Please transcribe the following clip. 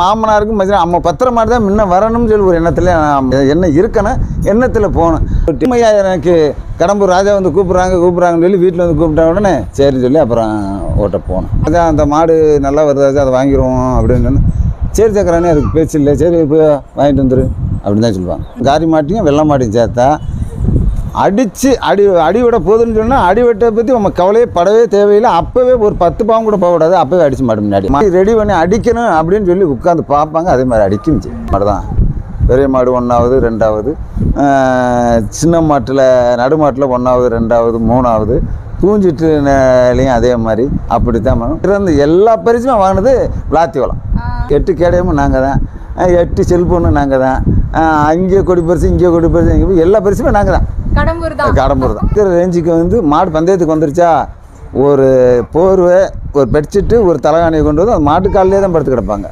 மாமனாருக்கும் மதியம் அம்மா பத்திர மாதிரி தான் முன்ன வரணும்னு சொல்லி ஒரு எண்ணம் இருக்கணும், எண்ணத்தில் போகணும். டிமையா எனக்கு கடம்பூர் ராஜா வந்து கூப்பிட்றாங்கன்னு சொல்லி வீட்டில் வந்து கூப்பிட்ட உடனே சரின்னு சொல்லி அப்புறம் ஓட்ட போகணும். அதான் அந்த மாடு நல்லா வருதாச்சு அதை வாங்கிடுவோம் அப்படின்னு சொன்னால் சரி சக்கரானே அதுக்கு பேச்சு இல்லை, சரி இப்போ வாங்கிட்டு வந்துரு அப்படின்னு தான் சொல்லுவாங்க. காரி மாட்டியும் வெள்ளை மாட்டியும் சேர்த்தா அடித்து அடி விட போகுதுன்னு சொன்னால் அடி வெட்டை பற்றி நம்ம கவலையே படவே தேவையில்லை. அப்போவே ஒரு 10 பாவம் கூட போகக்கூடாது, அப்போவே அடிச்சு மாடு முன்னாடி ரெடி பண்ணி அடிக்கணும் அப்படின்னு சொல்லி உட்காந்து பார்ப்பாங்க. அதே மாதிரி அடிக்கும் மாடு தான். பெரிய மாடு 1வது 2வது, சின்ன மாட்டில் நடு மாட்டில் 1வது 2வது 3வது, தூஞ்சிட்டுலையும் அதே மாதிரி அப்படி தான் இருந்து எல்லா பரிசுமே வாங்கினது விளாத்திவளம். 8 கேடயமும் நாங்கள் தான், 8 செல்ஃபோனும் நாங்கள் தான், அங்கே கொடி பரிசு இங்கே கொடி பரிசு இங்கே எல்லா பரிசுமே நாங்கள் தான். கடம்பூர் தான் இருக்கிற ரேஞ்சுக்கு வந்து மாடு பந்தயத்துக்கு வந்துருச்சா ஒரு போர்வை, ஒரு பெட்ஷீட்டு, ஒரு தலைகாணியை கொண்டு வந்து அந்த மாட்டுக்காலிலே தான் படுத்து கிடப்பாங்க.